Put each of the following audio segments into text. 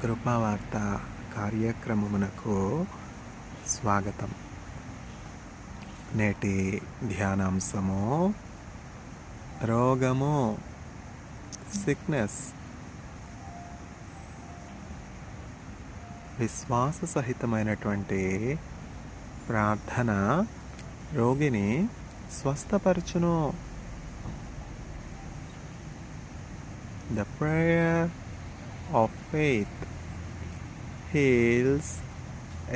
కృపావార్త కార్యక్రమమునకు స్వాగతం. నేటి ధ్యానాంశము రోగము, సిక్నెస్. విశ్వాస సహితమైనటువంటి ప్రార్థన రోగిని స్వస్థపరచును. The prayer of faith heals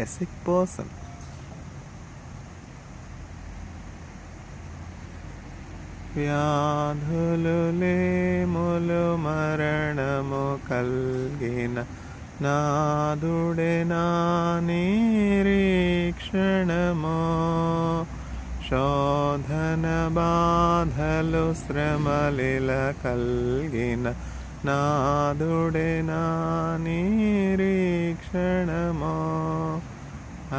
a sick person. వ్యాధులు లేములు మరణము కల్గిన నాదుడే నా నిరీక్షణము. శోధన బాధలు శ్రమలిల కల్గిన నాదుడే నా నిరీక్షణము.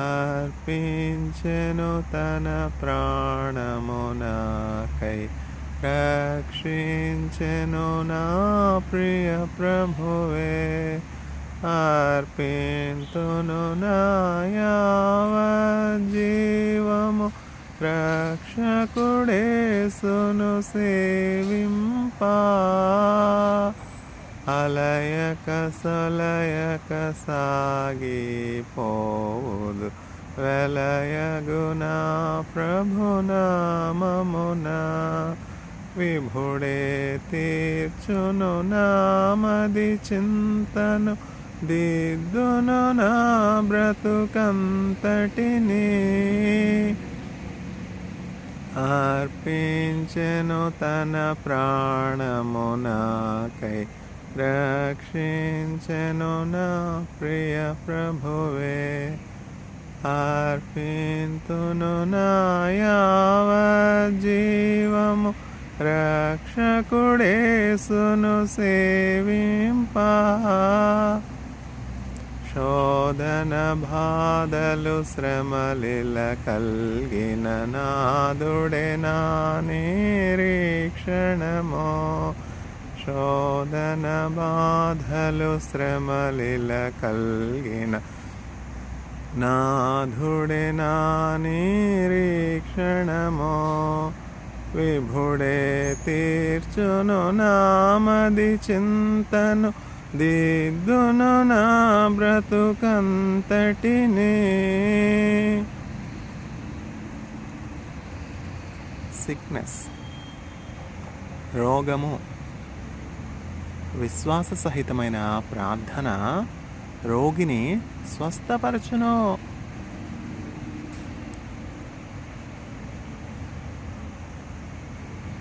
అర్పించెను తన ప్రాణము నాకై, రక్షించెను నా ప్రియ ప్రభువే. అర్పింతును నా యావజ్జీవము, రక్షకుడేసును సేవింపా. అలయక సొలయక సాగిపోవుదు వెలయగునా ప్రభునామమున. విభుడే తీర్చును నామది చింతను, దిద్దును నా బ్రతుకంతటిని. అర్పించెను తన ప్రాణము నాకై, రక్షించెను నా ప్రియ ప్రభువే. అర్పింతును నా యావజ్జీవము, రక్షకుడేసును సేవింపా. శోధన బాధలు శ్రమలిల కల్గిన నాదుడే నా నిరీక్షణము. శోధన బాధలు శ్రమలిల కల్గిన నాథుడే నా నిరీక్షణము. విభుడే తీర్చును నామది చింతను, దిద్దును నా బ్రతుకంతటిని. సిక్నెస్, రోగము. విశ్వాస సహితమైన ప్రార్థన రోగిని స్వస్థపరచును.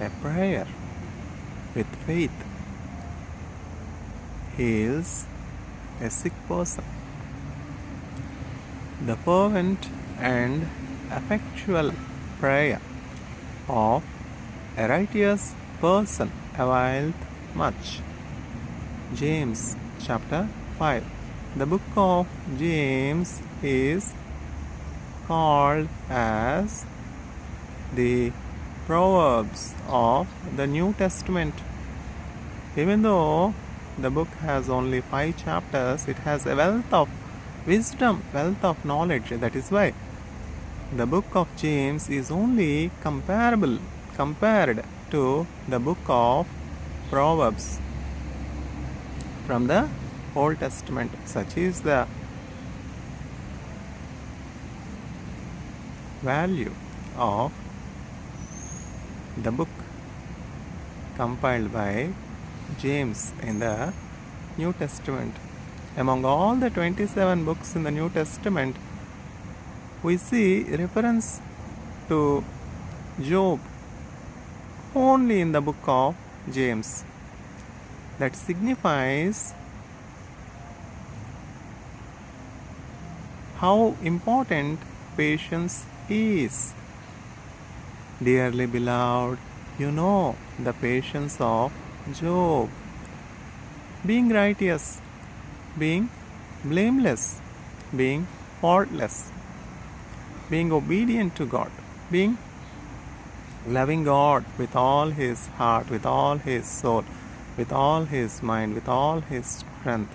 A prayer with faith heals a sick person. The fervent and effectual prayer of a righteous person availeth much. James chapter 5. The book of James is called as the Proverbs of the New Testament. Even though the book has only 5 chapters, it has a wealth of wisdom, wealth of knowledge. That is why the book of James is only compared to the book of Proverbs from the Old Testament. Such is the value of the book compiled by James in the New Testament. Among all the 27 books in the New Testament, we see reference to Job only in the book of James. That signifies how important patience is. Dearly beloved, you know the patience of Job. Being righteous, being blameless, being faultless, being obedient to God, being loving God with all his heart, with all his soul, with all his mind, with all his strength,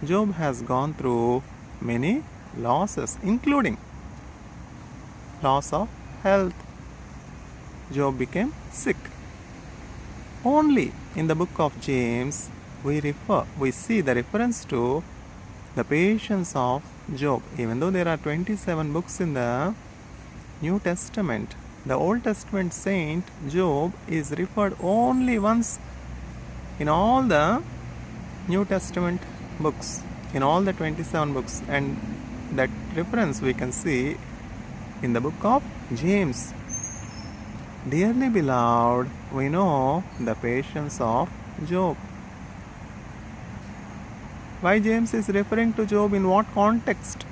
Job has gone through many losses, including loss of health. Job became sick. Only in the book of James we see the reference to the patience of Job. Even though there are 27 books in the New Testament, the Old Testament saint Job is referred only once in all the New Testament books, in all the 27 books, and that reference we can see in the book of James. Dearly beloved, we know the patience of Job. Why James is referring to Job? In what context?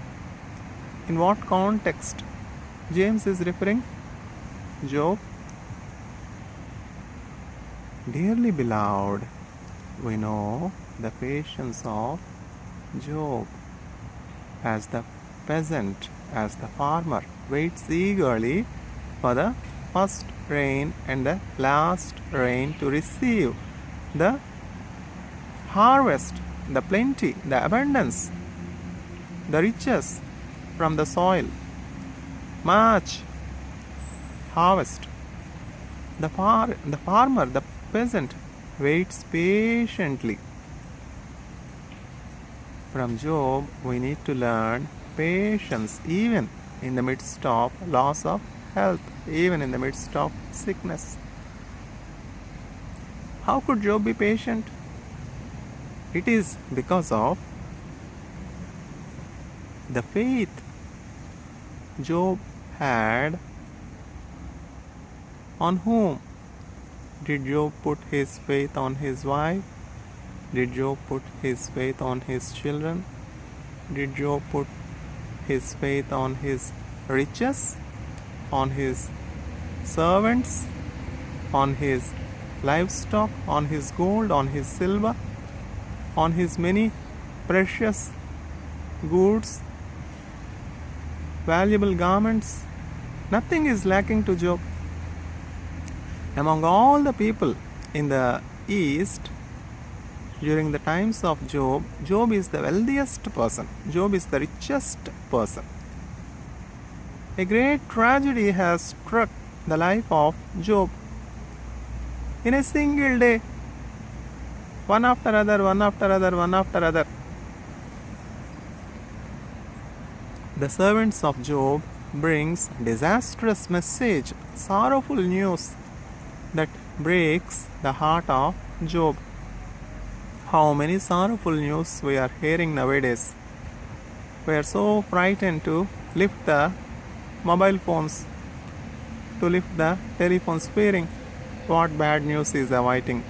In what context James is referring Job? Dearly beloved, we know the patience of Job. As the peasant, as the farmer waits eagerly for the first rain and the last rain to receive the harvest, the plenty, the abundance, the riches from the soil, much harvest. The farmer, the peasant waits patiently. From Job, we need to learn patience even in the midst of loss of health, even in the midst of sickness. How could Job be patient? It is because of the faith Job had. On whom? Did Job put his faith on his wife? Did Job put his faith on his children? Did Job put his faith on his riches? On his servants? On his livestock? On his gold? On his silver? On his many precious goods? Valuable garments? Nothing is lacking to Job. Among all the people in the East, during the times of Job, Job is the wealthiest person. Job is the richest person. A great tragedy has struck the life of Job. In a single day, one after other, one after other, one after other, the servants of Job brings disastrous message, sorrowful news that breaks the heart of Job. How many sorrowful news we are hearing nowadays. We are so frightened to lift the mobile phones, to lift the telephones, fearing what bad news is awaiting,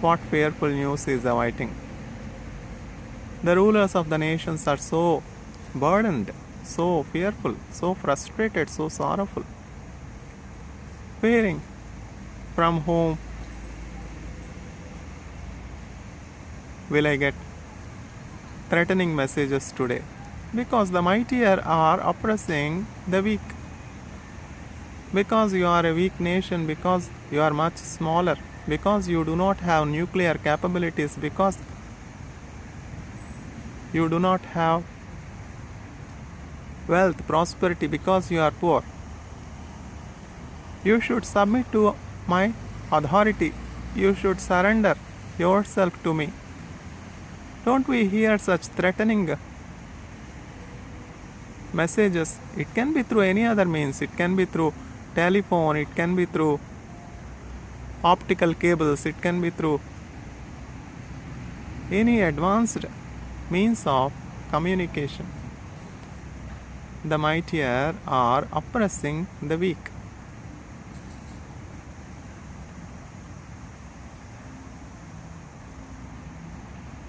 what fearful news is awaiting. The rulers of the nations are so burdened, so fearful, so frustrated, so sorrowful, fearing from whom will I get threatening messages today? Because the mightier are oppressing the weak. Because you are a weak nation, because you are much smaller, because you do not have nuclear capabilities, because you do not have wealth, prosperity, because you are poor. You should submit to my authority. You should surrender yourself to me. Don't we hear such threatening messages? It can be through any other means. It can be through telephone. It can be through optical cables. It can be through any advanced means of communication. The mightier are oppressing the weak.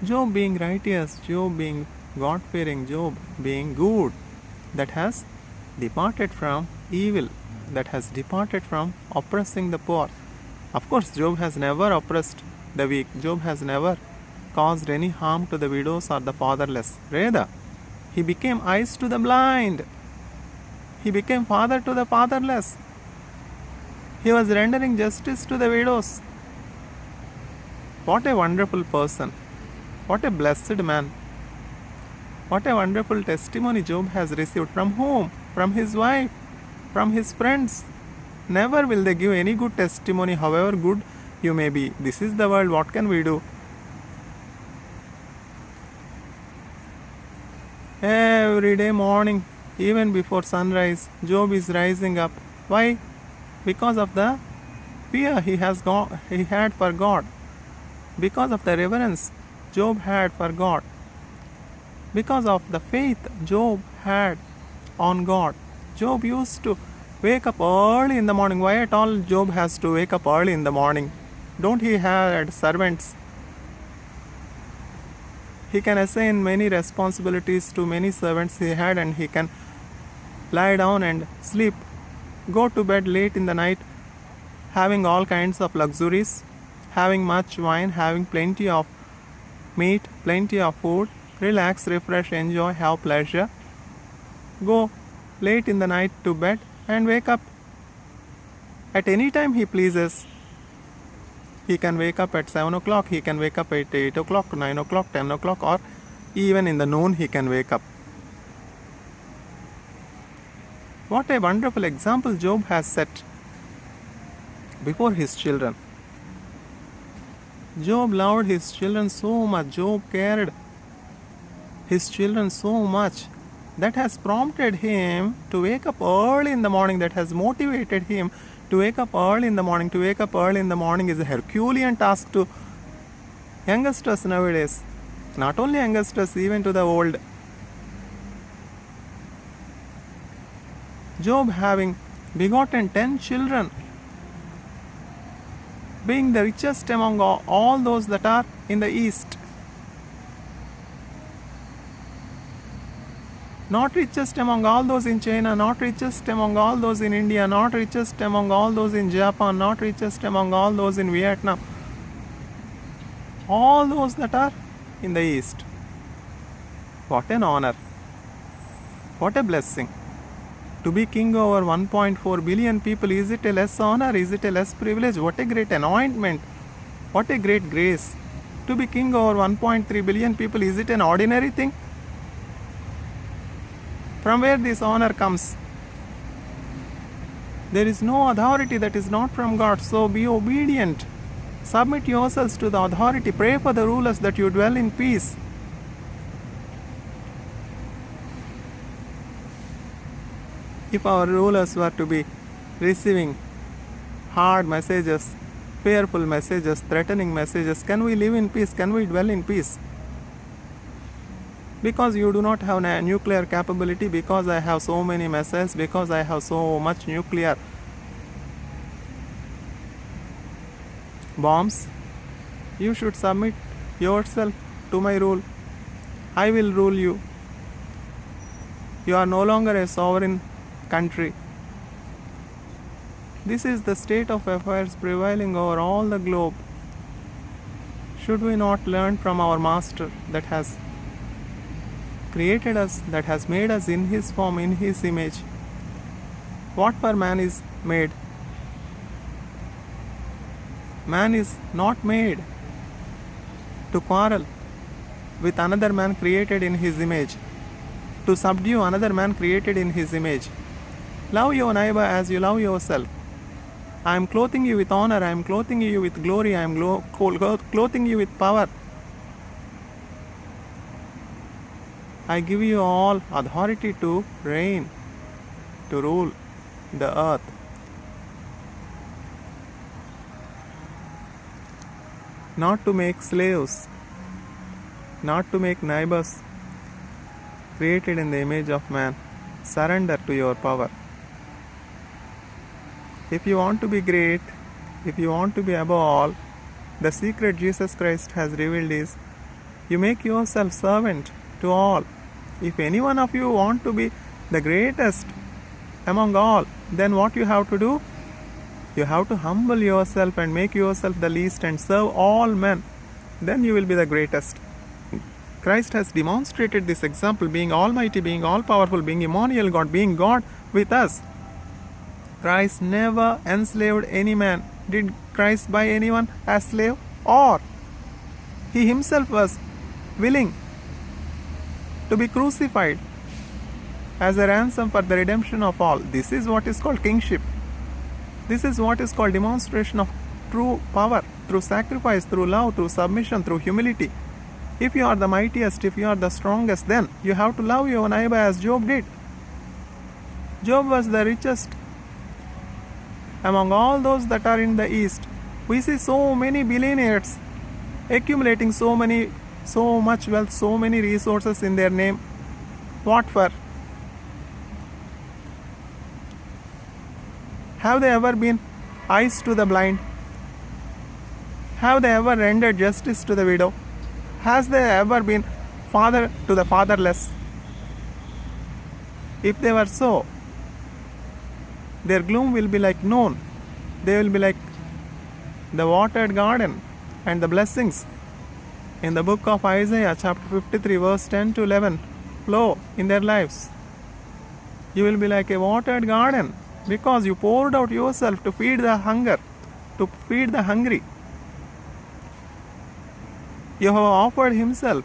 Job being righteous, Job being God-fearing, Job being good, that has departed from evil, that has departed from oppressing the poor. Of course, Job has never oppressed the weak. Job has never caused any harm to the widows or the fatherless. Rather, he became eyes to the blind. He became father to the fatherless. He was rendering justice to the widows. What a wonderful person. What a blessed man. What a wonderful testimony Job has received. From whom? From his wife, from his friends. Never will they give any good testimony, however good you may be. This is the world. What can we do? Every day morning, even before sunrise, Job is rising up. Why? Because of the fear he had for God. Because of the reverence Job had for God. Because of the faith Job had on God. Job used to wake up early in the morning. Why at all Job has to wake up early in the morning? Don't he have servants? He can assign many responsibilities to many servants he had, and he can lie down and sleep, go to bed late in the night, having all kinds of luxuries, having much wine, having plenty of meat, plenty of food, relax, refresh, enjoy, have pleasure, go late in the night to bed and wake up at any time he pleases. He can wake up at 7 o'clock, he can wake up at 8 o'clock, 9 o'clock, 10 o'clock, or even in the noon he can wake up. What a wonderful example Job has set before his children. Job loved his children so much. Job cared his children so much. That has prompted him to wake up early in the morning. That has motivated him to wake up early in the morning. To wake up early in the morning is a Herculean task to youngsters nowadays. Not only youngsters, even to the old. Job, having begotten 10 children, being the richest among all those that are in the east. Not richest among all those in China, not richest among all those in India, not richest among all those in Japan, not richest among all those in Vietnam. All those that are in the east. What an honor. What a blessing. To be king over 1.4 billion people, is it a less honor? Is it a less privilege? What a great anointment. What a great grace. To be king over 1.3 billion people, is it an ordinary thing? From where this honor comes? There is no authority that is not from God, so be obedient. Submit yourselves to the authority. Pray for the rulers that you dwell in peace. If our rulers were to be receiving hard messages, fearful messages, threatening messages, can we live in peace? Can we dwell in peace? Because you do not have a nuclear capability, because I have so many missiles, because I have so much nuclear bombs, you should submit yourself to my rule. I will rule you. You are no longer a sovereign country. This is the state of affairs prevailing over all the globe. Should we not learn from our Master that has created us, that has made us in His form, in His image? What for man is made? Man is not made to quarrel with another man created in His image, to subdue another man created in His image. Love your neighbor as you love yourself. I am clothing you with honor, I am clothing you with glory, I am clothing you with power. I give you all authority to reign, to rule the earth. Not to make slaves, not to make neighbors created in the image of man. Surrender to your power. If you want to be great, if you want to be above all, the secret Jesus Christ has revealed is, you make yourself servant to all. If any one of you want to be the greatest among all, then what you have to do? You have to humble yourself and make yourself the least and serve all men. Then you will be the greatest. Christ has demonstrated this example, being almighty, being all powerful, being Emmanuel God, being God with us. Christ never enslaved any man. Did Christ buy anyone as slave? Or He Himself was willing to be crucified as a ransom for the redemption of all. This is what is called kingship. This is what is called demonstration of true power, through sacrifice, through love, through submission, through humility. If you are the mightiest, if you are the strongest, then you have to love your neighbor as Job did. Job was the richest among all those that are in the East. We see so many billionaires accumulating so much wealth, so many resources in their name. What for? Have they ever been eyes to the blind? Have they ever rendered justice to the widow? Has there ever been father to the fatherless? If they were so, their gloom will be like noon. They will be like the watered garden, and the blessings in the book of Isaiah chapter 53 verse 10 to 11 flow in their lives. You will be like a watered garden because you poured out yourself to feed the hunger, to feed the hungry. You have offered himself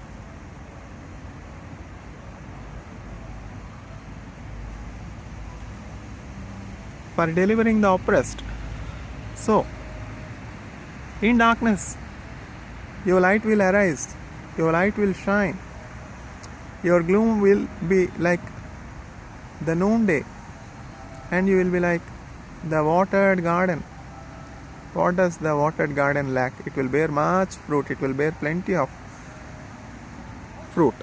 for delivering the oppressed. So, in darkness, your light will arise, your light will shine, your gloom will be like the noonday, and you will be like the watered garden. What does the watered garden lack? It will bear much fruit, it will bear plenty of fruit.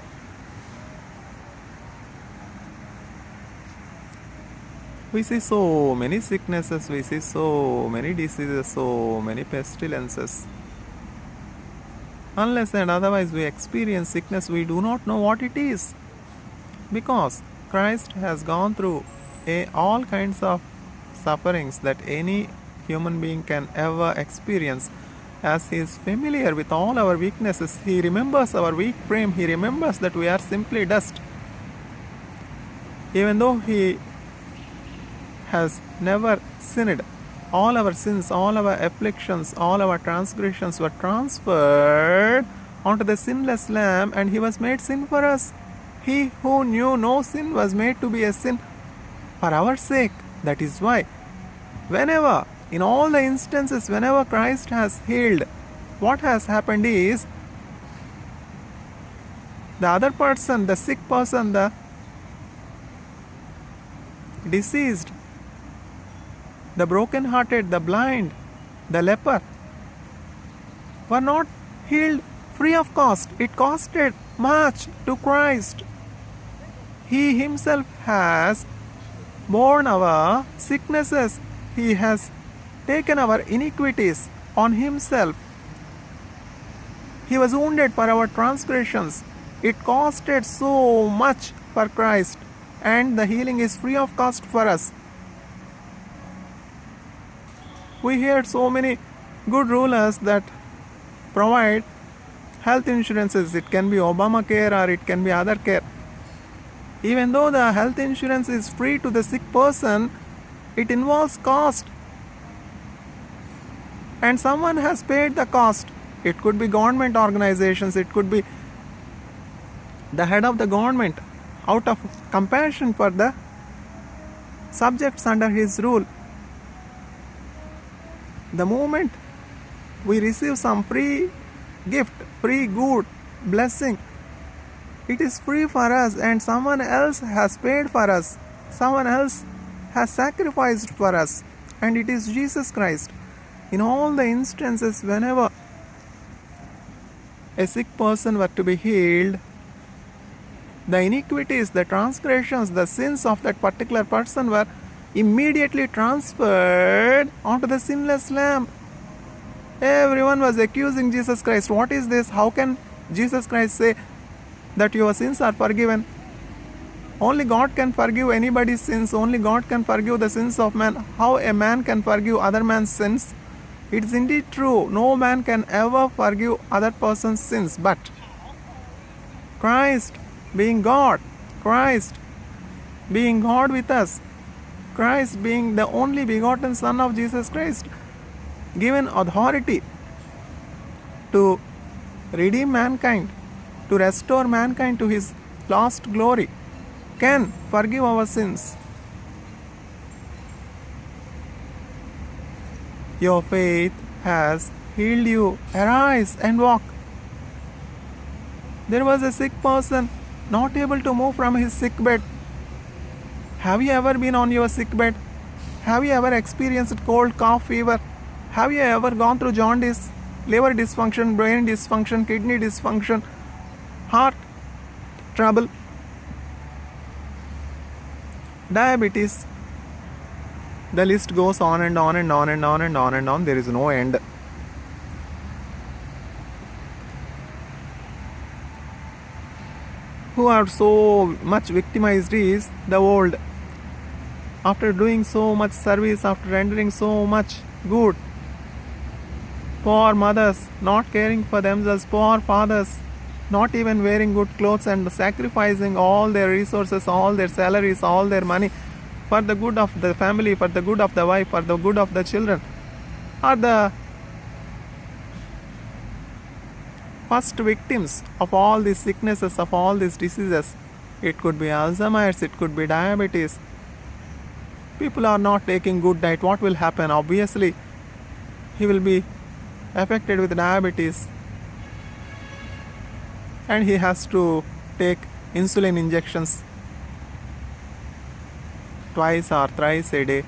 We see so many sicknesses, we see so many diseases, so many pestilences. Unless and otherwise we experience sickness, we do not know what it is. Because Christ has gone through all kinds of sufferings that any human being can ever experience. As he is familiar with all our weaknesses, he remembers our weak frame, he remembers that we are simply dust. Even though he has never sinned, all our sins, all our afflictions, all our transgressions were transferred onto the sinless Lamb, and he was made sin for us. He who knew no sin was made to be a sin for our sake. That is why whenever, in all the instances, whenever Christ has healed, what has happened is the other person, the sick person, the deceased, the broken-hearted, the blind, the leper, were not healed free of cost. It costed much to Christ. He himself has borne our sicknesses. He has taken our iniquities on himself. He was wounded for our transgressions. It costed so much for Christ, and the healing is free of cost for us. We hear so many good rulers that provide health insurances. It can be Obamacare or it can be other care. Even though the health insurance is free to the sick person, it involves cost. And someone has paid the cost. It could be government organizations, it could be the head of the government, out of compassion for the subjects under his rule. The moment we receive some free gift, free good, blessing, it is free for us, and someone else has paid for us. Someone else has sacrificed for us, and it is Jesus Christ. In all the instances, whenever a sick person were to be healed, the iniquities, the transgressions, the sins of that particular person were immediately transferred onto the sinless Lamb. Everyone was accusing Jesus Christ. What is this? How can Jesus Christ say that your sins are forgiven? Only God can forgive anybody's sins. Only God can forgive the sins of man. How a man can forgive other man's sins? It is indeed true. No man can ever forgive other person's sins. But Christ being God, Christ being God with us, Christ being the only begotten Son of Jesus Christ, given authority to redeem mankind, to restore mankind to his lost glory, can forgive our sins. Your faith has healed you. Arise and walk. There was a sick person not able to move from his sick bed. Have you ever been on your sick bed? Have you ever experienced cold, cough, fever? Have you ever gone through jaundice, liver dysfunction, brain dysfunction, kidney dysfunction, heart trouble, diabetes? The list goes on and on and on and on and on and on. There is no end. Who are so much victimized is the world. After doing so much service, after rendering so much good, poor mothers not caring for themselves, poor fathers not even wearing good clothes and sacrificing all their resources, all their salaries, all their money for the good of the family, for the good of the wife, for the good of the children, are the first victims of all these sicknesses, of all these diseases. It could be Alzheimer's, it could be diabetes. People are not taking good diet. What will happen? Obviously, he will be affected with diabetes and he has to take insulin injections twice or thrice a day.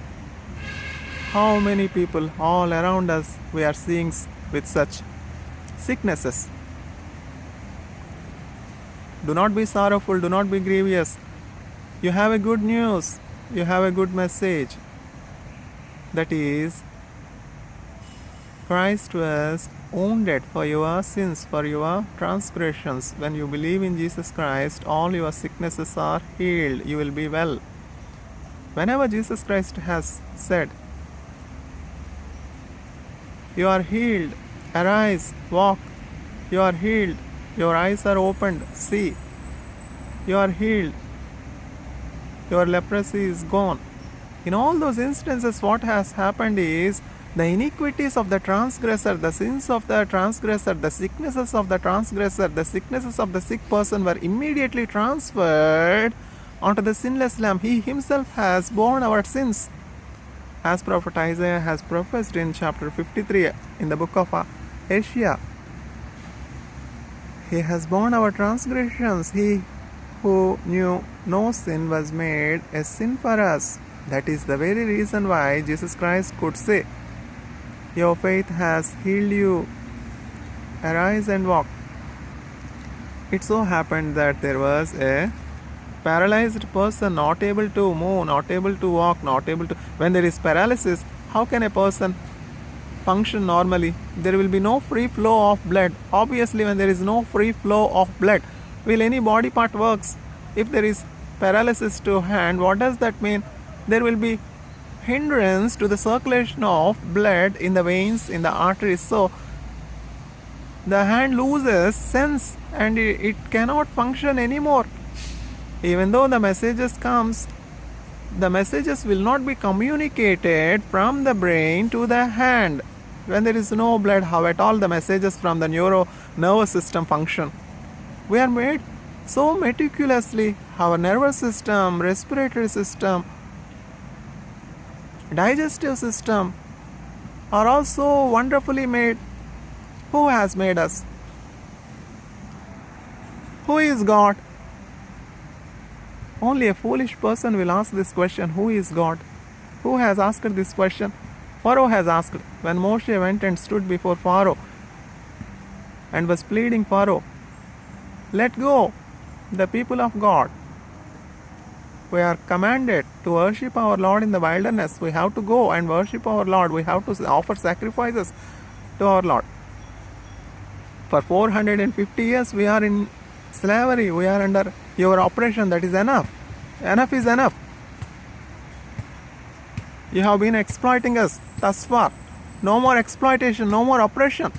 How many people all around us we are seeing with such sicknesses? Do not be sorrowful, do not be grievous. You have a good news, you have a good message. That is, Christ was wounded for your sins, for your transgressions. When you believe in Jesus Christ, all your sicknesses are healed. You will be well. Whenever Jesus Christ has said, you are healed, arise, walk, you are healed, your eyes are opened, see, you are healed, your leprosy is gone. In all those instances, what has happened is the iniquities of the transgressor, the sins of the transgressor, the sicknesses of the transgressor, the sicknesses of the sick person were immediately transferred onto the sinless Lamb. He himself has borne our sins. As Prophet Isaiah has professed in chapter 53 in the book of Isaiah, He has borne our transgressions. He who knew no sin was made a sin for us. That is the very reason why Jesus Christ could say, your faith has healed you. Arise and walk. It so happened that there was a paralyzed person, not able to move, not able to walk, not able to... When there is paralysis, how can a person function normally? There will be no free flow of blood. Obviously, when there is no free flow of blood, will any body part works? If there is paralysis to hand, what does that mean? There will be hindrance to the circulation of blood in the veins, in the arteries. So, the hand loses sense and it cannot function anymore. Even though the messages comes, the messages will not be communicated from the brain to the hand. When there is no blood, how at all the messages from the nervous system function? We are made so meticulously. Our nervous system, respiratory system, digestive system are also wonderfully made. Who has made us? Who is God? Only a foolish person will ask this question, who is God? Who has asked this question? Pharaoh has asked. When Moshe went and stood before Pharaoh and was pleading, Pharaoh, let go the people of God. We are commanded to worship our Lord in the wilderness. We have to go and worship our Lord. We have to offer sacrifices to our Lord. For 450 years we are in slavery. We are under your oppression. That is enough. Enough is enough. You have been exploiting us thus far. No more exploitation, no more oppression.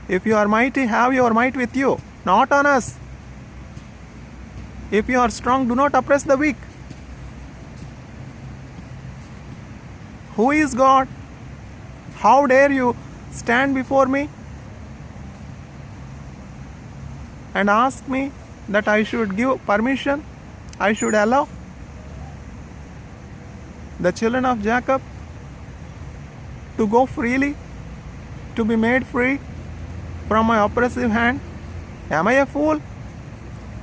If you are mighty, have your might with you, not on us. If you are strong, do not oppress the weak. Who is God? How dare you stand before me? and ask me that I should give permission, I should allow the children of Jacob to go freely, to be made free from my oppressive hand? Am I a fool?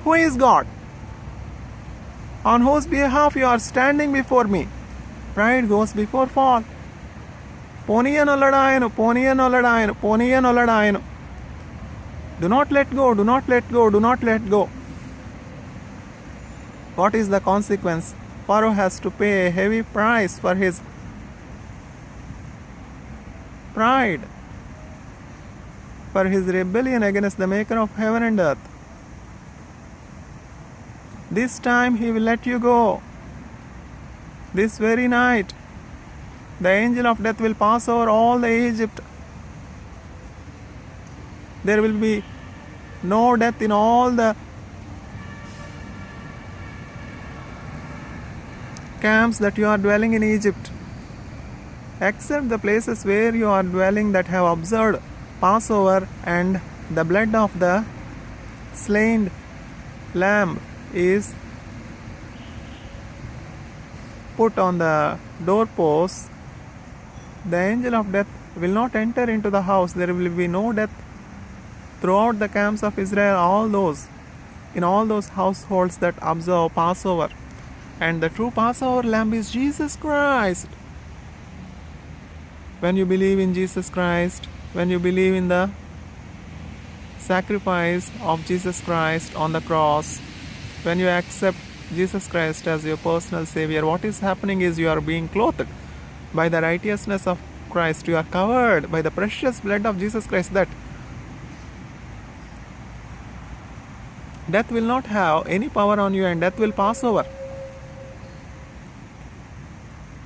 Who is God? On whose behalf you are standing before me? Pride goes before fall. Poniyanu ladayanu, poniyanu ladayanu, poniyanu ladayanu. Do not let go, do not let go, do not let go. What is the consequence? Pharaoh has to pay a heavy price for his pride, for his rebellion against the maker of heaven and earth. This time he will let you go. This very night, the angel of death will pass over all the Egypt. There will be no death in all the camps that you are dwelling in Egypt, except the places where you are dwelling that have observed Passover, and the blood of the slain lamb is put on the doorposts. The angel of death will not enter into the house. There will be no death throughout the camps of Israel, in all those households that observe Passover. And the true Passover lamb is Jesus Christ. When you believe in Jesus Christ, when you believe in the sacrifice of Jesus Christ on the cross, when you accept Jesus Christ as your personal Savior, what is happening is you are being clothed by the righteousness of Christ. You are covered by the precious blood of Jesus Christ, that death will not have any power on you and death will pass over.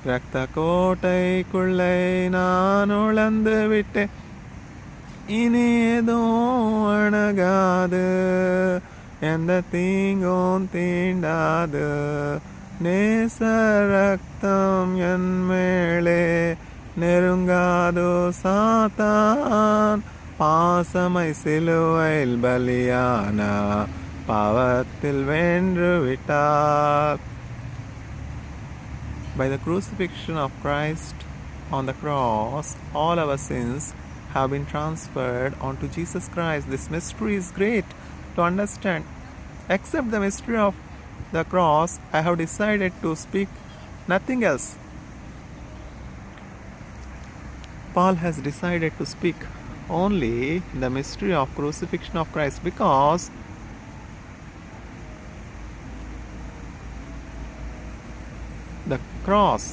ரத்த கோட்டைக்குள்ளே நான் உழந்து விட்டேன், இனி எதுவும் அணுகாது, எந்த தீங்கும் தீண்டாது, நேச ரத்தம் என் மேலே நெருங்காது, சாத்தான் பாசமை சிலுவையில் பலியான பாவத்தில் வென்று விட்டார். By the crucifixion of Christ on the cross, all our sins have been transferred onto Jesus Christ. This mystery is great to understand. Except the mystery of the cross, I have decided to speak nothing else. Paul has decided to speak only the mystery of crucifixion of Christ, because the cross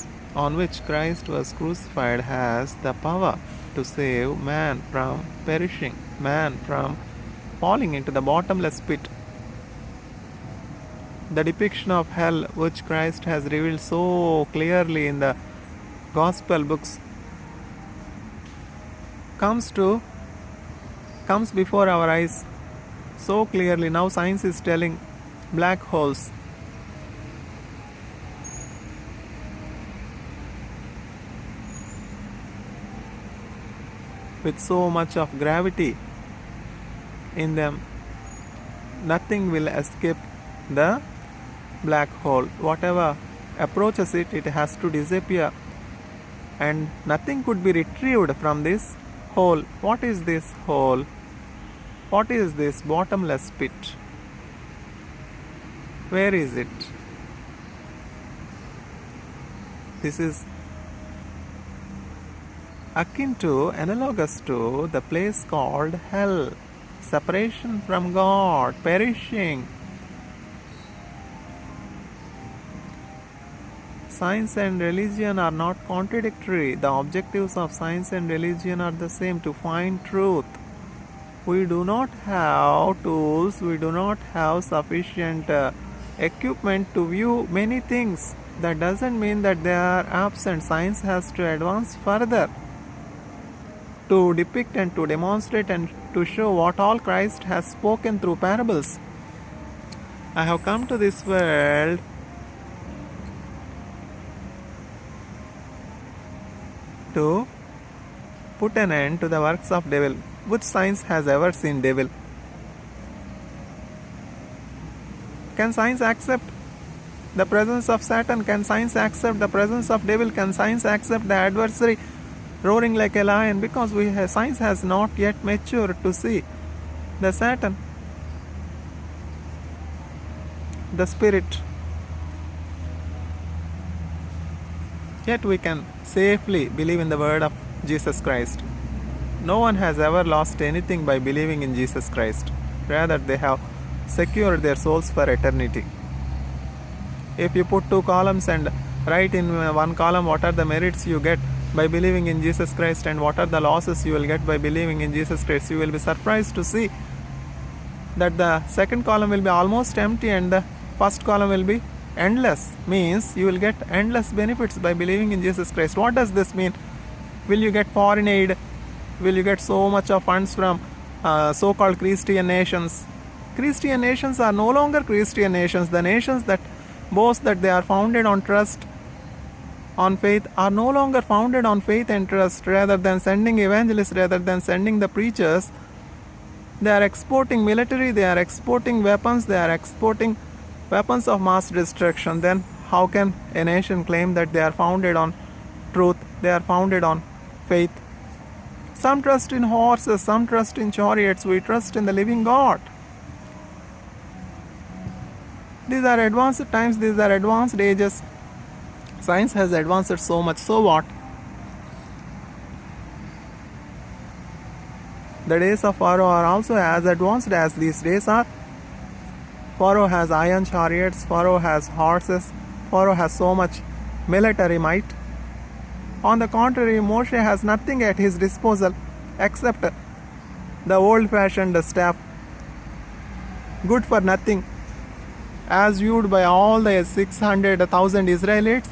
on which Christ was crucified has the power to save man from perishing, man from falling into the bottomless pit. The depiction of hell which Christ has revealed so clearly in the Gospel books comes before our eyes so clearly. Now science is telling black holes. With so much of gravity in them, nothing will escape the black hole. Whatever approaches it, it has to disappear, and nothing could be retrieved from this hole. What is this hole? What is this bottomless pit? Where is it? This is akin to, analogous to the place called hell, separation from God, perishing. Science and religion are not contradictory. The objectives of science and religion are the same: to find truth. We do not have tools, we do not have sufficient equipment to view many things. That doesn't mean that they are absent. Science has to advance further to depict and to demonstrate and to show what all Christ has spoken through parables. I have come to this world to put an end to the works of devil. Which science has ever seen devil? Can science accept the presence of Satan? Can science accept the presence of devil? Can science accept the adversary roaring like a lion? Because science has not yet matured to see the Satan, the spirit. Yet we can safely believe in the word of Jesus Christ. No one has ever lost anything by believing in Jesus Christ. Rather, they have secured their souls for eternity. If you put two columns and write in one column what are the merits you get by believing in Jesus Christ and what are the losses you will get by believing in Jesus Christ, you will be surprised to see that the second column will be almost empty and the first column will be endless. Means you will get endless benefits by believing in Jesus Christ. What does this mean? Will you get foreign aid? Will you get so much of funds from so-called Christian nations? Christian nations are no longer Christian nations. The nations that boast that they are founded on trust, on faith, are no longer founded on faith and trust. Rather than sending evangelists, rather than sending the preachers, they are exporting military, they are exporting weapons, they are exporting weapons of mass destruction. Then how can a nation claim that they are founded on truth, they are founded on faith? Some trust in horses, some trust in chariots. We trust in the living God. These are advanced times, these are advanced ages. Science has advanced so much. So what? The days of Pharaoh are also as advanced as these days are. Pharaoh has iron chariots, Pharaoh has horses, Pharaoh has so much military might. On the contrary, Moshe has nothing at his disposal except the old-fashioned staff, good for nothing, as viewed by all the 600,000 Israelites,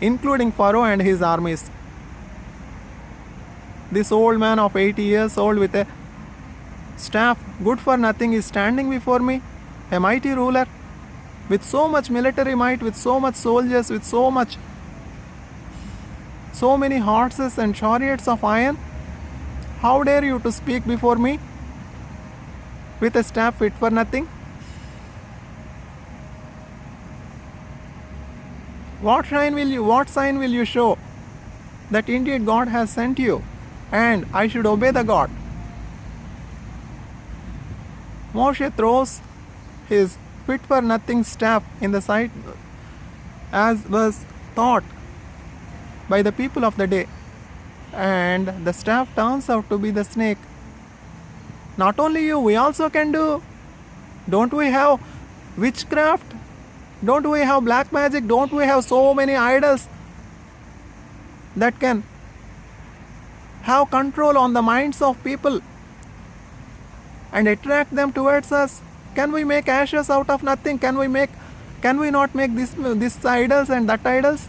including Pharaoh and his armies. This old man of 80 years old with a staff, good for nothing, is standing before me, a mighty ruler, with so much military might, with so much soldiers, with so many horses and chariots of iron. How dare you to speak before me with a staff fit for nothing? What sign will you show that indeed God has sent you and I should obey the God? Moshe throws his fit for nothing staff in the sight, as was thought by the people of the day, and the staff turns out to be the snake. Not only you, we also can do. Don't we have witchcraft? Don't we have black magic? Don't we have so many idols that can have control on the minds of people and attract them towards us? Can we make ashes out of nothing? Can we not make this idols and that idols?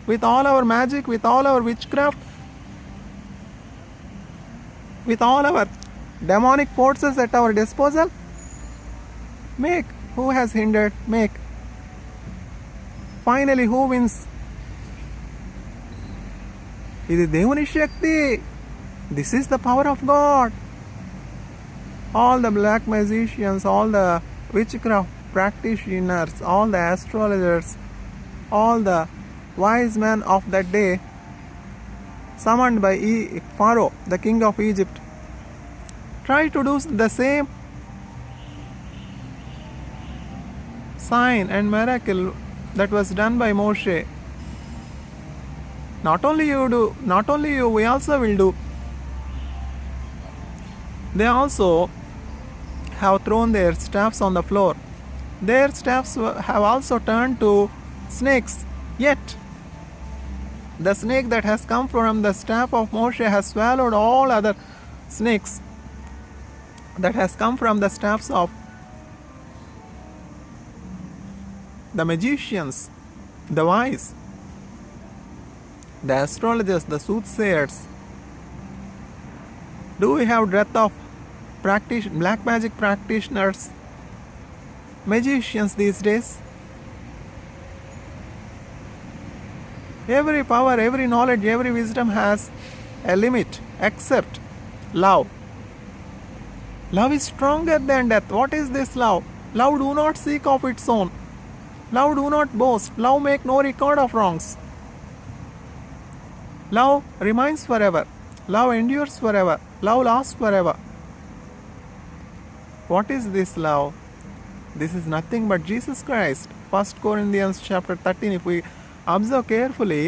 With all our magic, with all our witchcraft, with all our demonic forces at our disposal? Make. Who has hindered? Make. Finally, who wins? ఇది దేవుని శక్తి. This is the power of God. All the black magicians, all the witchcraft practitioners, all the astrologers, all the wise men of that day, summoned by Pharaoh, the king of Egypt, try to do the same sign and miracle that was done by Moshe. Not only you, we also will do. They also have thrown their staffs on the floor. Their staffs have also turned to snakes. Yet, the snake that has come from the staff of Moshe has swallowed all other snakes that has come from the staffs of the magicians, the wise, the astrologers, the soothsayers. Do we have dearth of black magic practitioners, magicians these days? Every power, every knowledge, every wisdom has a limit except love. Love is stronger than death. What is this love? Love do not seek of its own. Love do not boast. Love make no record of wrongs. Love remains forever. Love endures forever. Love lasts forever. What is this love? This is nothing but Jesus Christ. 1 Corinthians chapter 13, if we observe carefully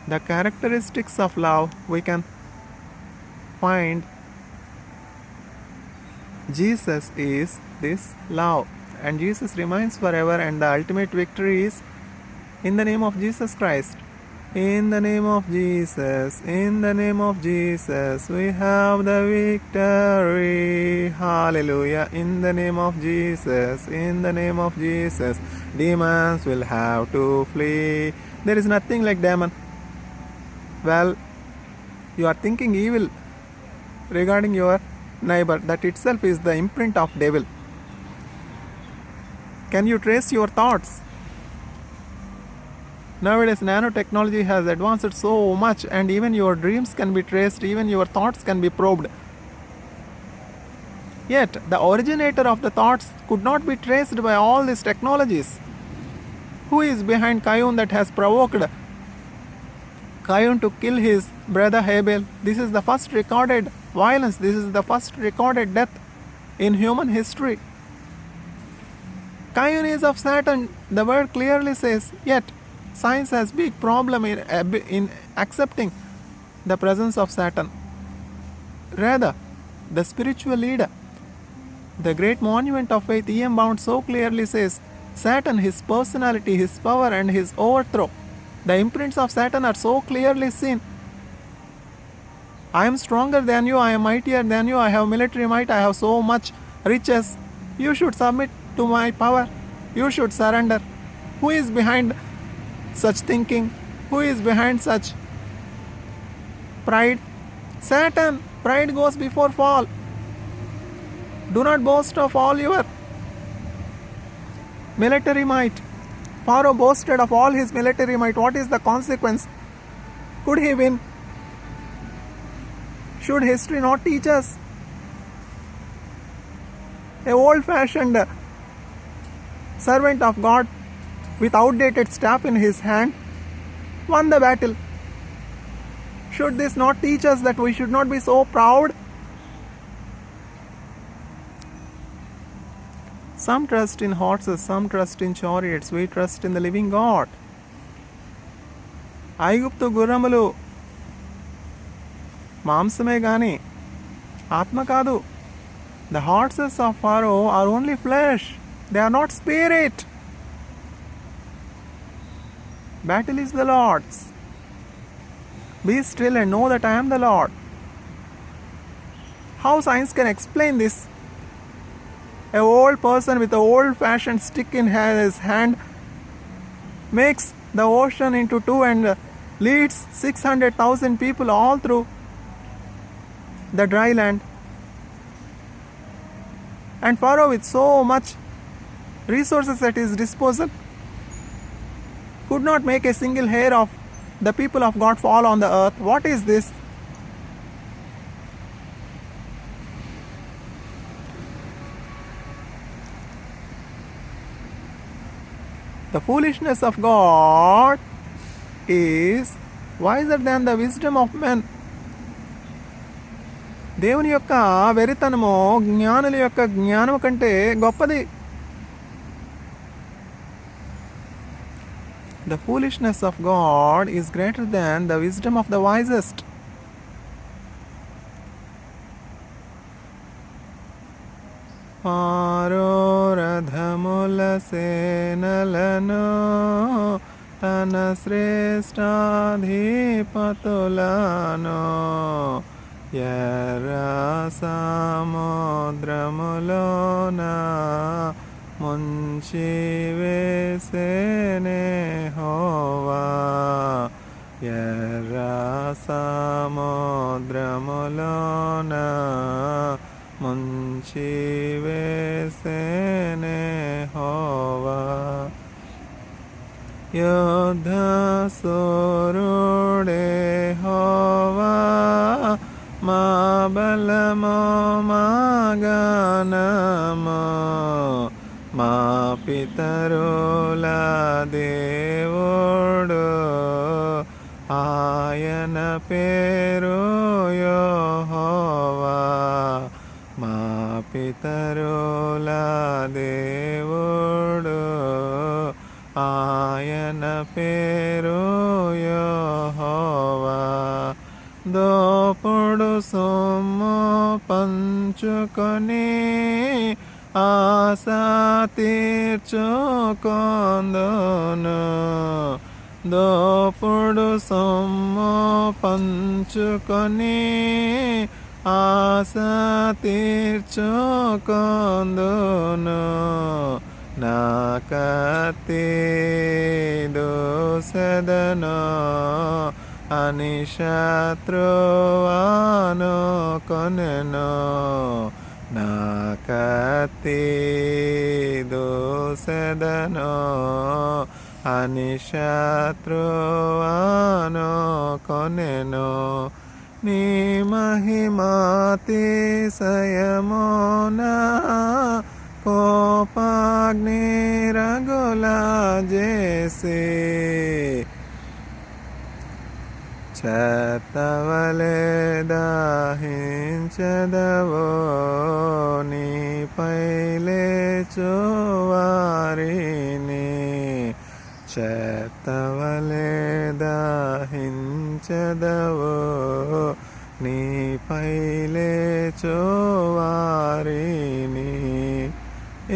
the characteristics of love, we can find Jesus is this love, and Jesus remains forever, and the ultimate victory is in the name of Jesus Christ. In the name of Jesus, in the name of Jesus, we have the victory. Hallelujah. In the name of Jesus, in the name of Jesus, demons will have to flee. There is nothing like demon. Well, you are thinking evil regarding your neighbor. That itself is the imprint of devil. Can you trace your thoughts? Nowadays, nanotechnology has advanced so much, and even your dreams can be traced, even your thoughts can be probed. Yet, the originator of the thoughts could not be traced by all these technologies. Who is behind Cain that has provoked Cain to kill his brother Abel? This is the first recorded violence, this is the first recorded death in human history. Cain is of Satan, the word clearly says, yet science has big problem in accepting the presence of Satan. Rather, the spiritual leader, the great monument of faith, E.M. Bound, so clearly says, Satan, his personality, his power and his overthrow, the imprints of Satan are so clearly seen. I am stronger than you, I am mightier than you, I have military might, I have so much riches. You should submit to my power. You should surrender. Who is behind such thinking? Who is behind such pride? Satan. Pride goes before fall. Do not boast of all your military might. Pharaoh boasted of all his military might. What is the consequence? Could he win? Should history not teach us? A old-fashioned servant of God with outdated staff in his hand won the battle. Should this not teach us that we should not be so proud? Some trust in horses, some trust in chariots, we trust in the living God. ఐగుప్తు గుర్రములు మాంసమే గాని ఆత్మ కాదు. The horses of Pharaoh are only flesh. They are not spirit. Battle is the Lord's. Be still and know that I am the Lord. How science can explain this? An old person with an old-fashioned stick in his hand makes the ocean into two and leads 600,000 people all through the dry land. And Pharaoh, with so much resources at his disposal, could not make a single hair of the people of God fall on the earth. What is this? The foolishness of God is wiser than the wisdom of men. దేవుని యొక్క వెరితనము జ్ఞానుల యొక్క జ్ఞానము కంటే గొప్పది. The foolishness of God is greater than the wisdom of the wisest. ఆరోరథముల సేనలను తన శ్రేష్టాధిపతులను ఎర్ర సముద్రములోన ముంచి వేసేనే యెహోవా. ఎర్ర సముద్రములోన ముంచి వేసేనే యెహోవా. యుద్ధ సూరుడే యెహోవా, మా బలము మా గానము. మా పితరుల దేవుడు, ఆయన పేరు యెహోవా. మా పితరుల దేవుడు, ఆయన పేరు యెహోవా. దోపుడు సొమ్ము పంచుకొని ఆశ తీర్చుకొందును. దోపుడు సొమ్ము పంచుకొని ఆశ తీర్చుకొందును. నా కత్తి దూసెదను అని శత్రువాను కొనెను. నా కత్తి దూసెదను అని శత్రువాను కొనెను. నీ మహిమాతిశయమునా కోపాగ్ని రగులజేసి చెత్తవలె దహించెదవో. నీపై లేచువారిని చెత్తవలె దహించెదవో. నీపై లేచువారిని.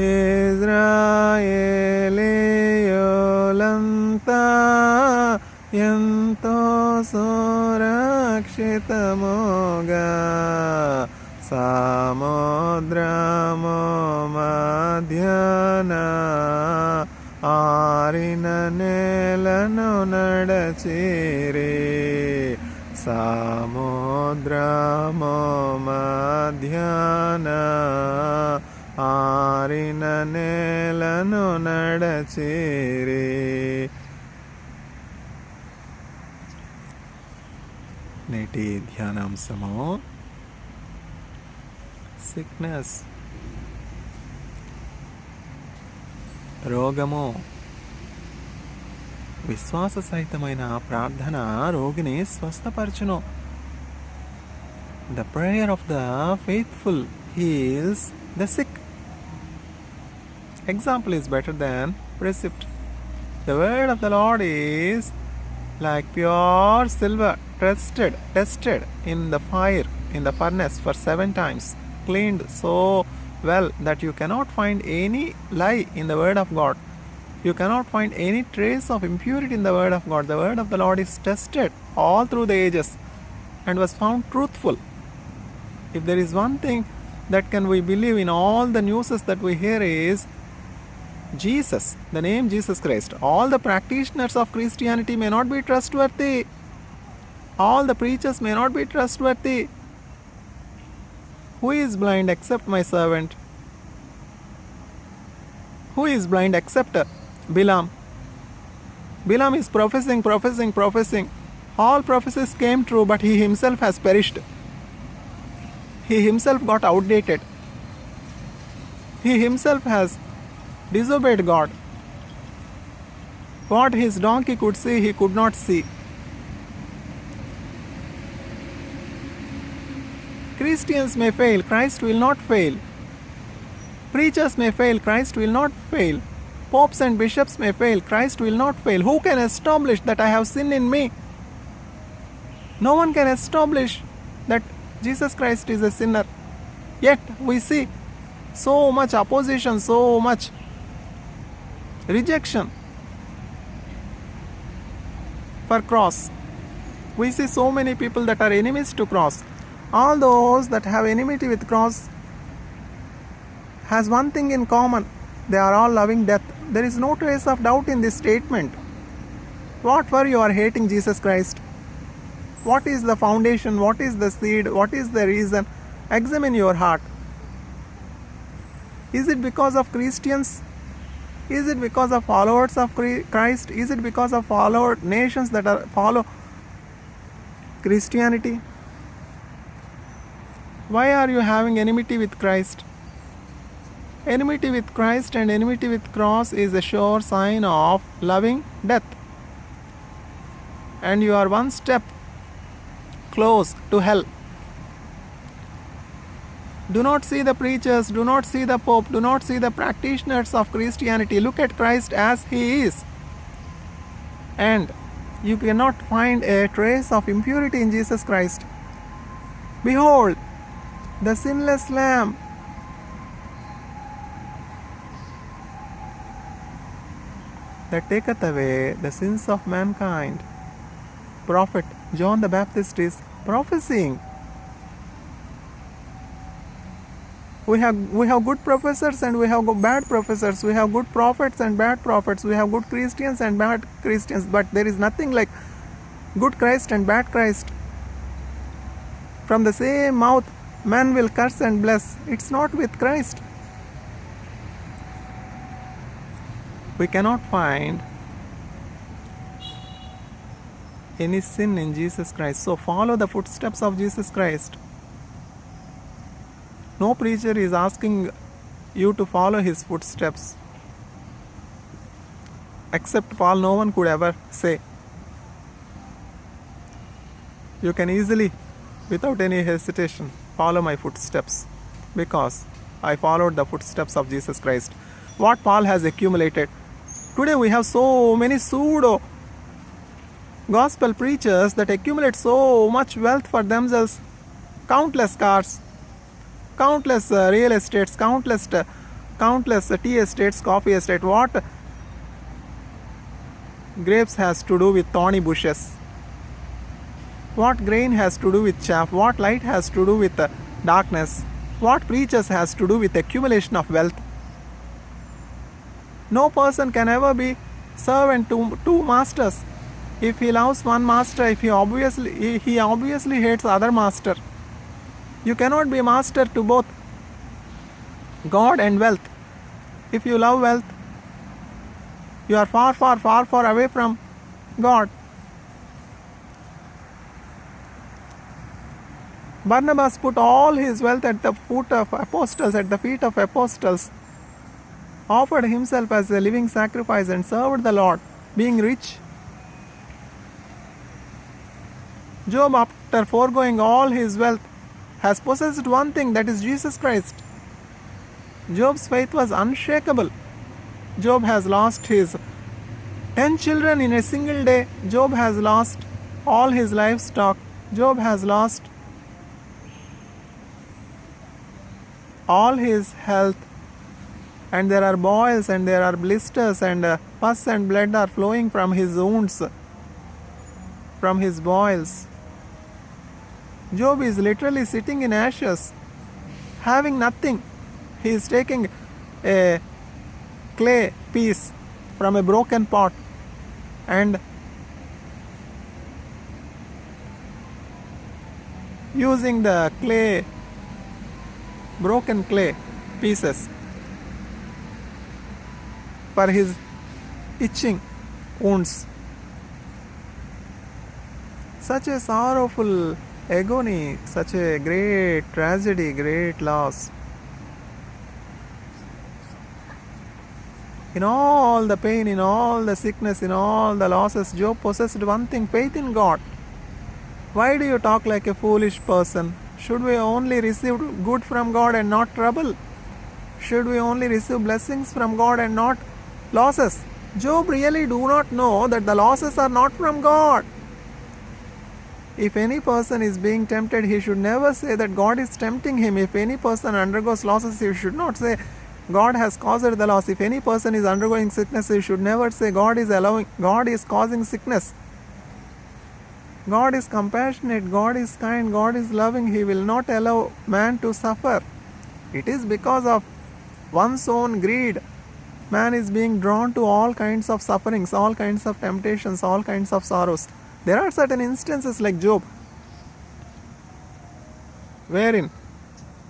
ఇజ్రాయేలీయులంతా ఎంతో సురక్షితముగా సముద్రము మధ్యన ఆరిన నేలను నడచిరి. సముద్రము మధ్యన ఆరిన నేలను నడచిరి. నేటి ధ్యానాంశము సిక్నెస్, రోగము. విశ్వాస సహితమైన ప్రార్థన రోగిని స్వస్థపరచును. The prayer of the faithful heals the sick. Example is better than precept. The word of the Lord is like pure silver, tested in the fire, in the furnace for 7 times, cleaned so well that you cannot find any lie in the word of God. You cannot find any trace of impurity in the word of God. The word of the Lord is tested all through the ages and was found truthful. If there is one thing that can we believe in all the newses that we hear is Jesus, the name Jesus Christ. All the practitioners of Christianity may not be trustworthy. All the preachers may not be trustworthy. Who is blind except my servant? Who is blind except Bilam? Bilam is professing. All prophecies came true, but he himself has perished. He himself got outdated. He himself has disobeyed God. What his donkey could see, he could not see. Christians may fail, Christ will not fail. Preachers may fail, Christ will not fail. Popes and bishops may fail, Christ will not fail. Who can establish that I have sin in me? No one can establish that Jesus Christ is a sinner. Yet we see so much opposition, so much rejection for cross. We see so many people that are enemies to cross. All those that have enmity with cross has one thing in common. They are all loving death. There is no trace of doubt in this statement. What for you are hating Jesus Christ? What is the foundation? What is the seed? What is the reason? Examine your heart. Is it because of Christians? Is it because of followers of Christ? Is it because of followed nations that are follow Christianity? Why are you having enmity with Christ? Enmity with Christ and enmity with cross is a sure sign of loving death. And you are one step close to hell. Do not see the preachers, do not see the Pope, do not see the practitioners of Christianity. Look at Christ as He is. And you cannot find a trace of impurity in Jesus Christ. Behold, the sinless Lamb. That taketh away the sins of mankind. Prophet John the Baptist is prophesying. We have good professors and we have bad professors. We have good prophets and bad prophets. We have good Christians and bad Christians. But there is nothing like good Christ and bad Christ. From the same mouth, man will curse and bless. It's not with Christ. We cannot find any sin in Jesus Christ. So follow the footsteps of Jesus Christ. No preacher is asking you to follow his footsteps. Except Paul, no one could ever say. You can easily, without any hesitation, follow my footsteps, because I followed the footsteps of Jesus Christ. What Paul has accumulated. Today we have so many pseudo gospel preachers that accumulate so much wealth for themselves. Countless cars, countless real estates, countless tea estates, coffee estate. What grapes has to do with thorny bushes? What grain has to do with chaff? What light has to do with darkness? What preachers has to do with accumulation of wealth? No person can ever be servant to two masters. If he loves one master, he obviously hates other master. You cannot be master to both God and wealth. If you love wealth, you are far, far, far, far away from God. Barnabas put all his wealth at the feet of apostles, offered himself as a living sacrifice and served the Lord, being rich. Job, after foregoing all his wealth, has possessed one thing, that is Jesus Christ. Job's faith was unshakable. Job has lost his 10 children in a single day. Job has lost all his livestock. Job has lost all his health, and there are boils and there are blisters and pus and blood are flowing from his wounds, from his boils. Job is literally sitting in ashes, having nothing. He is taking a clay piece from a broken pot and using the broken clay pieces for his itching wounds. Such a sorrowful agony, such a great tragedy, great loss. In all the pain, in all the sickness, in all the losses, Job possessed one thing, faith in God. Why do you talk like a foolish person? Should we only receive good from God and not trouble? Should we only receive blessings from God and not losses? Job really do not know that the losses are not from God. If any person is being tempted, he should never say that God is tempting him. If any person undergoes losses, he should not say God has caused the loss. If any person is undergoing sickness, he should never say God is causing sickness. God is compassionate, God is kind, God is loving. He will not allow man to suffer. It is because of one's own greed. Man is being drawn to all kinds of sufferings, all kinds of temptations, all kinds of sorrows. There are certain instances like Job, wherein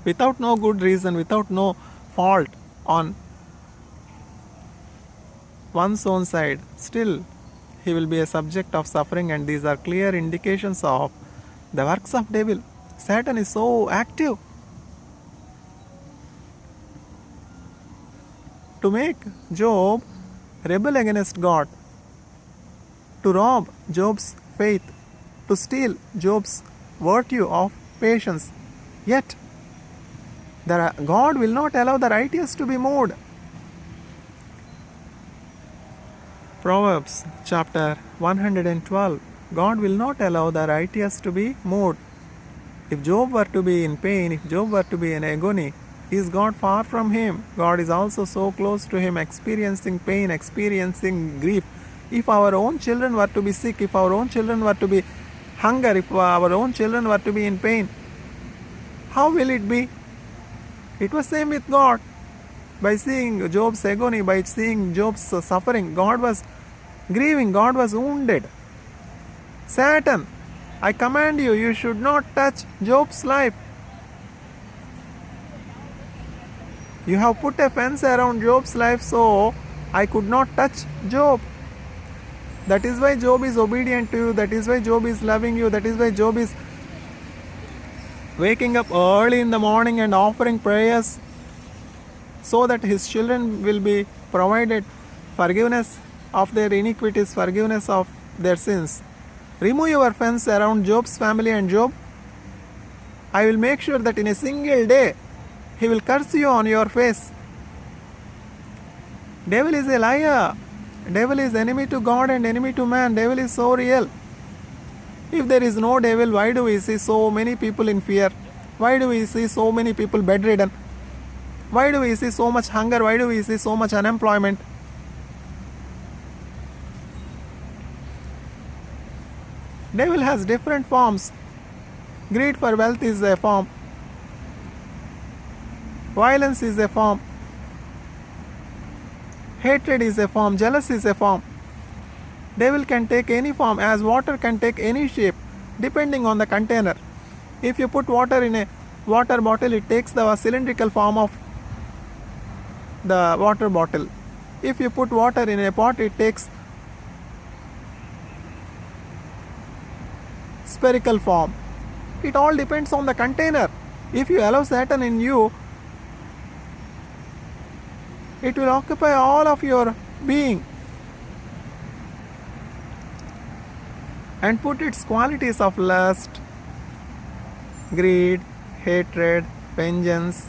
without no good reason, without no fault on one's own side, still he will be a subject of suffering, and these are clear indications of the works of devil. Satan is so active. to make Job rebel against God, to rob Job's faith, to steal Job's virtue of patience. Yet, God will not allow the righteous to be moved. Proverbs chapter 112. God will not allow the righteous to be moved. If Job were to be in pain, if Job were to be in agony, is God far from him? God is also so close to him, experiencing pain, experiencing grief. If our own children were to be sick, if our own children were to be hunger, if our own children were to be in pain, how will it be? It was same with God. By seeing Job's agony, by seeing Job's suffering, God was grieving, God was wounded. Satan, I command you, you should not touch Job's life. You have put a fence around Job's life, so I could not touch Job. That is why Job is obedient to you. That is why Job is loving you. That is why Job is waking up early in the morning and offering prayers so that his children will be provided forgiveness of their iniquities, forgiveness of their sins. Remove your fence around Job's family and Job. I will make sure that in a single day he will curse you on your face. Devil is a liar. Devil is enemy to God and enemy to man. Devil is so real. If there is no devil, why do we see so many people in fear? Why do we see so many people bedridden? Why do we see so much hunger? Why do we see so much unemployment? Devil has different forms. Greed for wealth is a form. Violence is a form. Hatred is a form. Jealousy is a form. Devil can take any form, as water can take any shape depending on the container. If you put water in a water bottle, it takes the cylindrical form of the water bottle. If you put water in a pot, it takes spherical form. It all depends on the container. If you allow Satan in you, it will occupy all of your being and put its qualities of lust, greed, hatred, vengeance.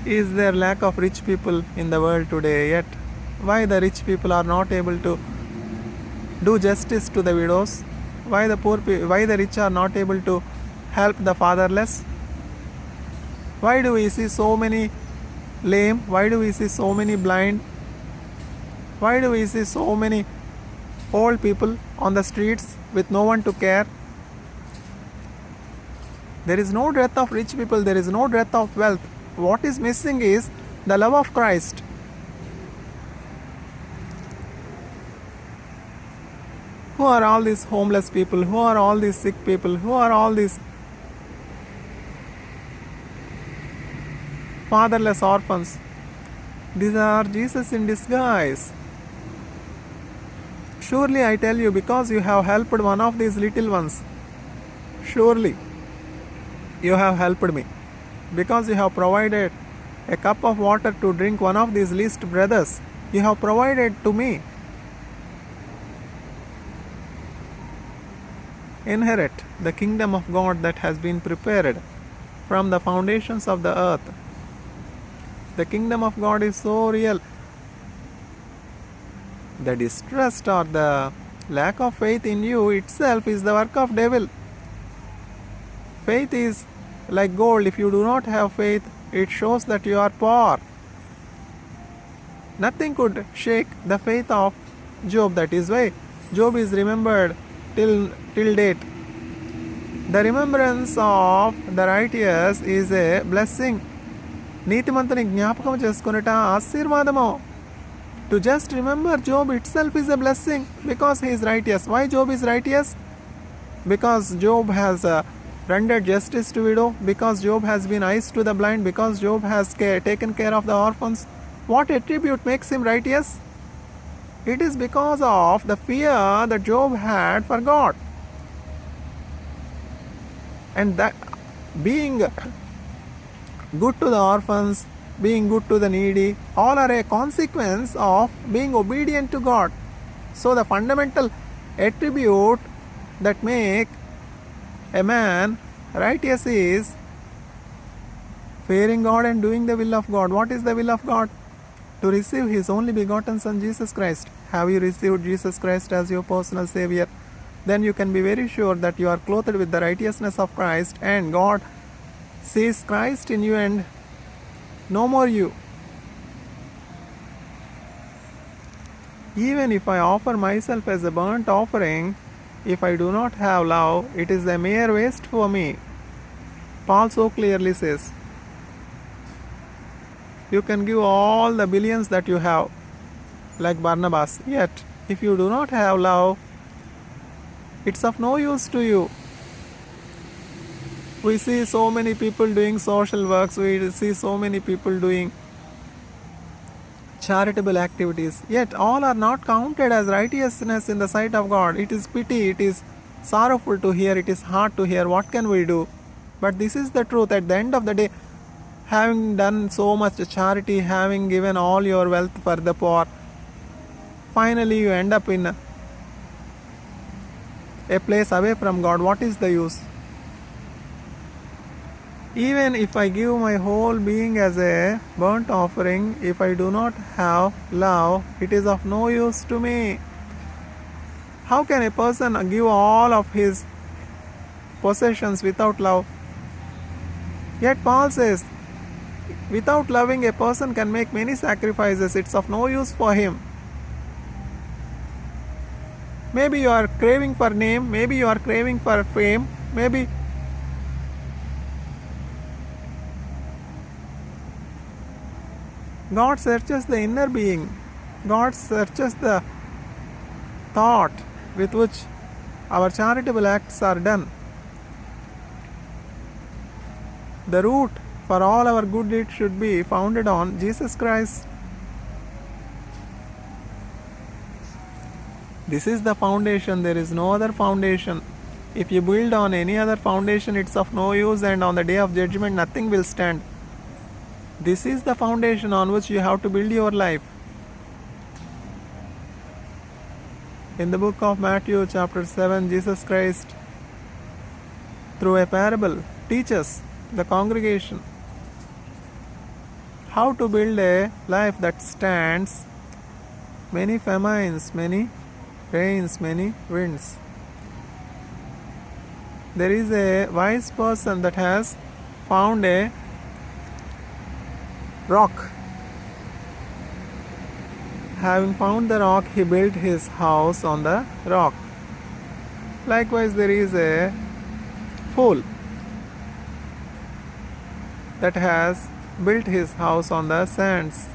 Is there lack of rich people in the world today? Yet why the rich people are not able to do justice to the widows? Why the rich are not able to help the fatherless? Why do we see so many lame? Why do we see so many blind? Why do we see so many old people on the streets with no one to care? There is no dearth of rich people. There is no dearth of wealth. What is missing is the love of Christ. Who are all these homeless people? Who are all these sick people? Who are all these fatherless orphans? These are Jesus in disguise. Surely I tell you, because you have helped one of these little ones, surely you have helped me. Because you have provided a cup of water to drink one of these least brothers, you have provided to me. Inherit the kingdom of God that has been prepared from the foundations of the earth. The kingdom of God is so real. The distrust or the lack of faith in you itself is the work of devil. Faith is like gold. If you do not have faith, it shows that you are poor. Nothing could shake the faith of Job. That is why Job is remembered till date. The remembrance of the righteous is a blessing. నీతిమంతుని జ్ఞాపకం చేసుకొనుట ఆశీర్వాదము. To just remember Job itself is a blessing because he is righteous. Why Job is righteous? Because Job has rendered justice to widow, because Job has been eyes to the blind, because Job has taken care of the orphans. What attribute makes him righteous? It is because of the fear that Job had for God. And that good to the orphans, being good to the needy, all are a consequence of being obedient to God. So the fundamental attribute that make a man righteous is fearing God and doing the will of God. What is the will of God? To receive His only begotten Son Jesus Christ. Have you received Jesus Christ as your personal Savior? Then you can be very sure that you are clothed with the righteousness of Christ, and God sees Christ in you and no more you. Even if I offer myself as a burnt offering, if I do not have love, it is a mere waste for me. Paul so clearly says, you can give all the billions that you have, like Barnabas, yet if you do not have love, it's of no use to you. We see so many people doing social works, we see so many people doing charitable activities, yet all are not counted as righteousness in the sight of God. It is pity, it is sorrowful to hear, it is hard to hear. What can we do? But this is the truth. At the end of the day, having done so much charity, having given all your wealth for the poor, finally you end up in a place away from God. What is the use? Even if I give my whole being as a burnt offering, if I do not have love, it is of no use to me. How can a person give all of his possessions without love? Yet Paul says, without loving, a person can make many sacrifices. It's of no use for him. Maybe you are craving for name, maybe you are craving for fame, maybe God searches the inner being. God searches the thought with which our charitable acts are done. The root for all our good deeds should be founded on Jesus Christ. This is the foundation. There is no other foundation. If you build on any other foundation, it's of no use, and on the day of judgment, nothing will stand. This is the foundation on which you have to build your life. In the book of Matthew chapter 7, Jesus Christ, through a parable, teaches the congregation how to build a life that stands many famines, many rains, many winds. There is a wise person that has found a rock. Having found the rock, he built his house on the rock. Likewise, there is a fool that has built his house on the sands.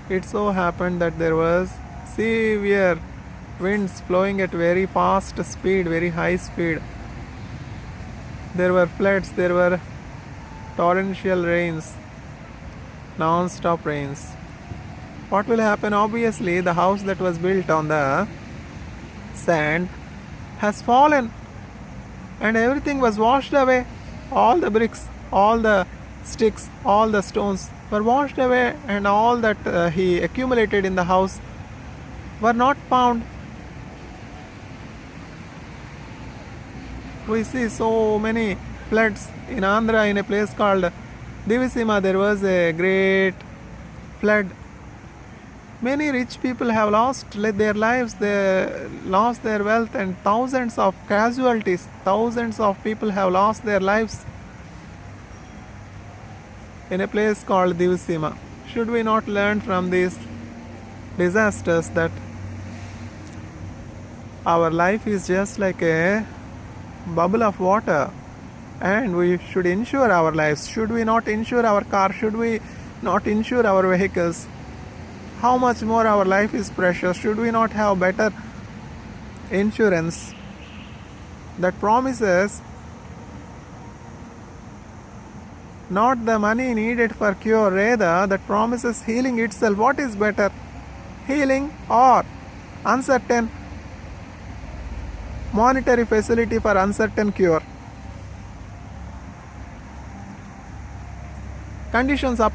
It so happened that there was severe winds flowing at very fast speed, very high speed. There were floods, there were torrential rains, non-stop rains. What will happen? Obviously, the house that was built on the sand has fallen and everything was washed away. All the bricks, all the sticks, all the stones were washed away, and all that he accumulated in the house were not found. We see so many floods in Andhra, in a place called Divisima. There was a great flood. Many rich people have lost their lives, they lost their wealth, and thousands of casualties, thousands of people have lost their lives in a place called Divisima. Should we not learn from these disasters that our life is just like a bubble of water, and we should insure our lives? Should we not insure our car? Should we not insure our vehicles? How much more our life is precious? Should we not have better insurance that promises not the money needed for cure, rather that promises healing itself? What is better, healing or uncertain monetary facility for uncertain cure? Conditions apply